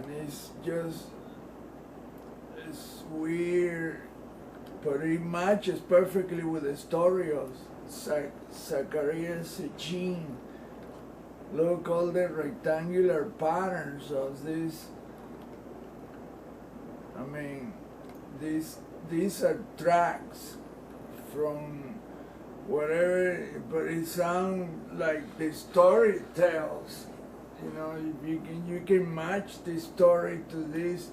and it's just, it's weird, but it matches perfectly with the story of Zacharias Gene. Look, all the rectangular patterns of this. I mean, these are tracks from whatever, but it sounds like the story tells. You know, you can match the story to this,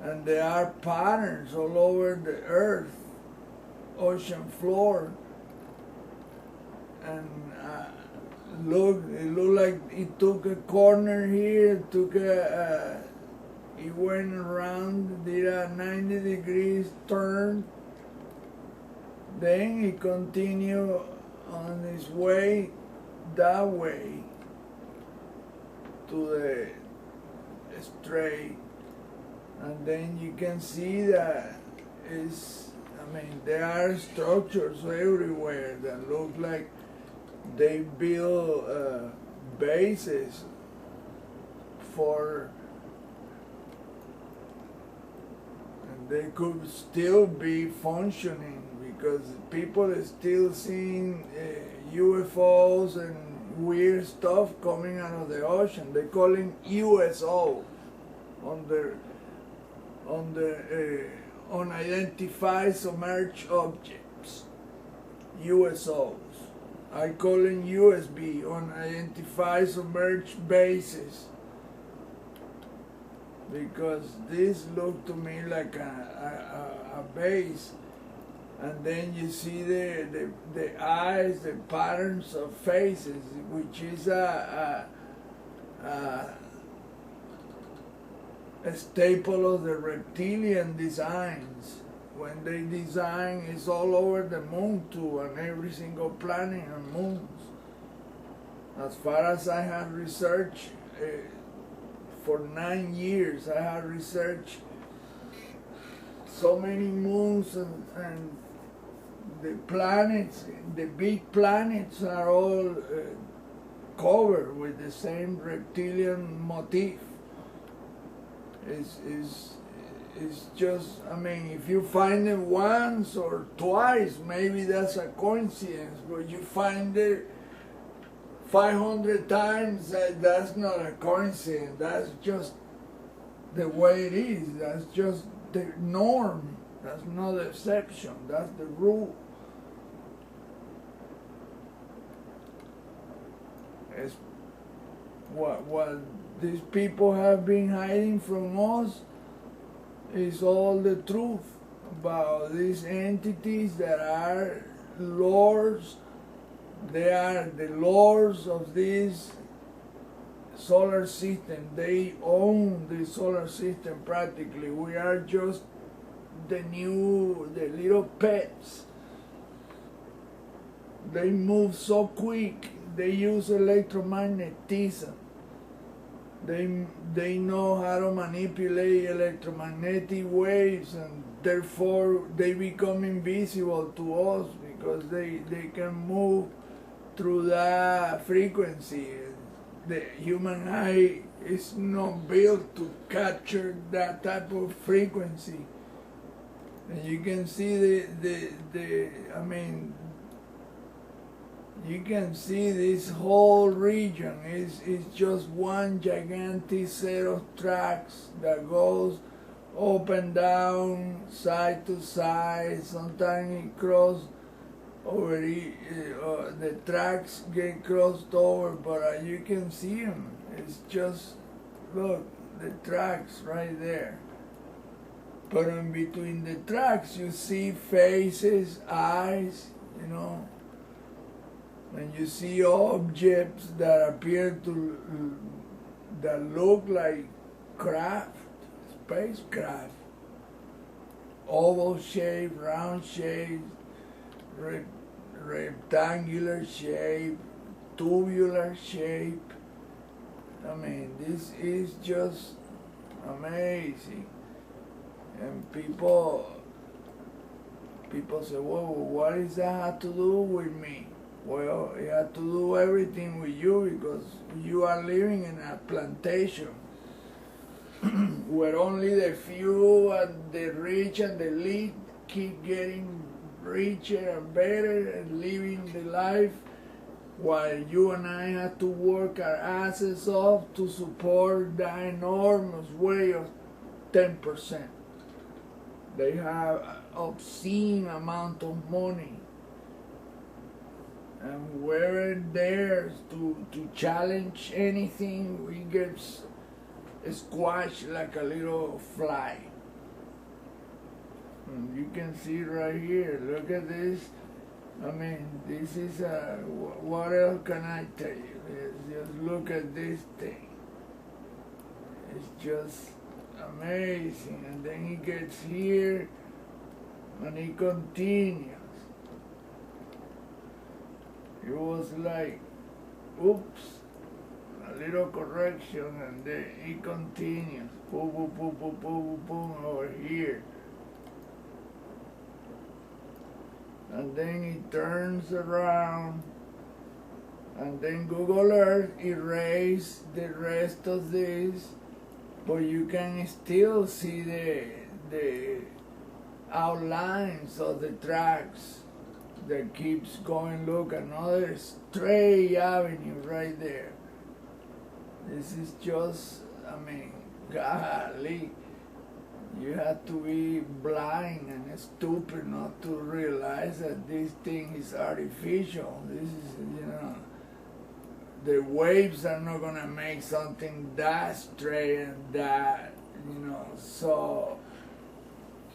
and there are patterns all over the earth, ocean floor, and look, it looked like it took a corner here, it went around, did a 90 degrees turn, then it continued on its way that way to the straight, and then you can see that it's, I mean, there are structures everywhere that look like they build bases for, and they could still be functioning because people are still seeing UFOs and weird stuff coming out of the ocean. They call them USO, on the unidentified submerged objects, USOs. I call them USB, unidentified submerged bases, because this looked to me like a base. And then you see the eyes, the patterns of faces, which is a staple of the reptilian designs. When they design, it's all over the moon too, on every single planet and moons. As far as I have researched, for 9 years I have researched so many moons, and the planets, the big planets are all covered with the same reptilian motif. It's just, I mean, if you find it once or twice, maybe that's a coincidence, but you find it 500 times, that's not a coincidence, that's just the way it is, that's just the norm, that's not the exception, that's the rule. It's what these people have been hiding from us is all the truth about these entities that are lords. They are the lords of this solar system. They own the solar system practically. We are just the little pets. They move so quick. They use electromagnetism. They know how to manipulate electromagnetic waves, and therefore they become invisible to us because they can move through that frequency. The human eye is not built to capture that type of frequency. And you can see I mean, you can see this whole region is just one gigantic set of tracks that goes up and down, side to side. Sometimes it crosses over, the tracks get crossed over, but you can see them. It's just, look, the tracks right there. But in between the tracks you see faces, eyes, you know. And you see objects that appear to, that look like craft, spacecraft, oval shape, round shape, rectangular shape, tubular shape. I mean, this is just amazing. And people say, well, what does that have to do with me? Well, it has to do everything with you, because you are living in a plantation. where only the few and the rich and the elite keep getting richer and better and living the life, while you and I have to work our asses off to support the enormous way of 10%. They have an obscene amount of money, and whoever dares to challenge anything, we get squashed like a little fly. And you can see right here, look at this. I mean, this is what else can I tell you? Just look at this thing. It's just amazing. And then he gets here and he continues. It was like, oops, a little correction, and then he continues. Boom, boom, boom, boom, boom, boom, boom, over here. And then he turns around, and then Google Earth erased the rest of this, but you can still see the outlines of the tracks that keeps going. Look, another straight avenue right there. This is just, I mean, golly. You have to be blind and stupid not to realize that this thing is artificial. This is, you know, the waves are not going to make something that straight and that, you know, so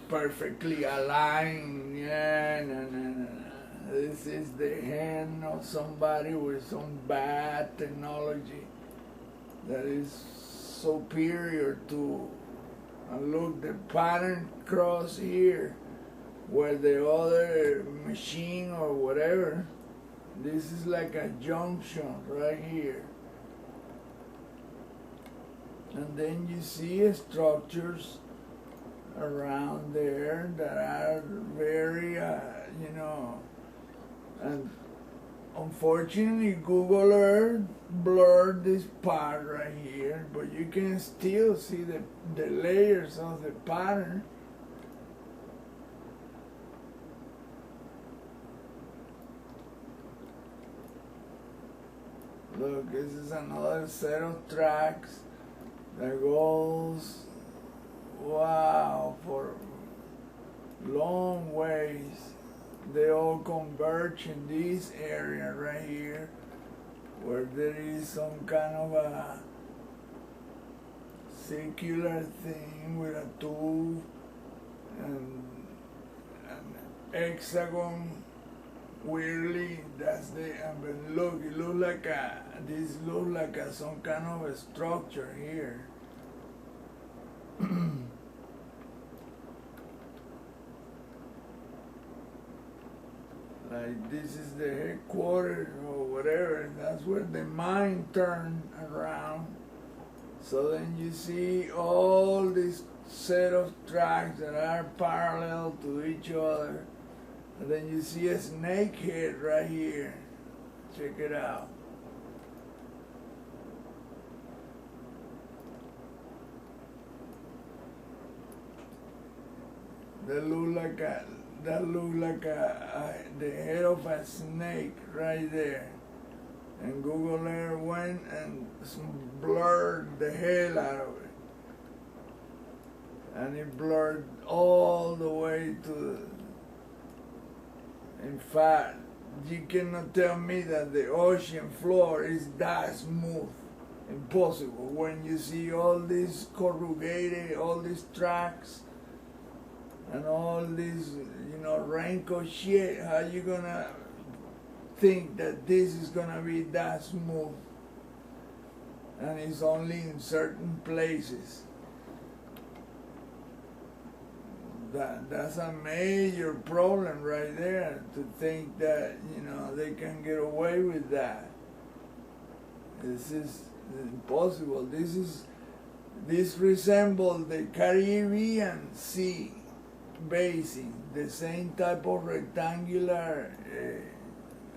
perfectly aligned. Yeah, no. This is the hand of somebody with some bad technology that is superior to. And look, the pattern cross here, where the other machine or whatever, this is like a junction right here. And then you see structures around there that are very, you know, and unfortunately Google Earth blurred this part right here, but you can still see the layers of the pattern. Look, this is another set of tracks that goes, wow, for long ways. They all converge in this area right here, where there is some kind of a circular thing with a tube and an hexagon. Weirdly, that's the. But look, it looks like a. This looks like some kind of a structure here. Like this is the headquarters or whatever, that's where the mine turned around. So then you see all this set of tracks that are parallel to each other. And then you see a snake head right here. Check it out. That look like the head of a snake right there. And Google Earth went and blurred the hell out of it. And it blurred all the way to in fact, you cannot tell me that the ocean floor is that smooth. Impossible. When you see all these corrugated, all these tracks, and all this, you know, raincoat shit, how you gonna think that this is gonna be that smooth? And it's only in certain places. That's a major problem right there, to think that, you know, they can get away with that. This is impossible. This resembles the Caribbean Sea basin, the same type of rectangular,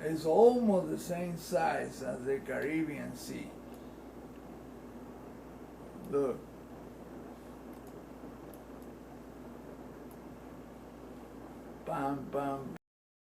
it's almost the same size as the Caribbean Sea. Look, pam, pam.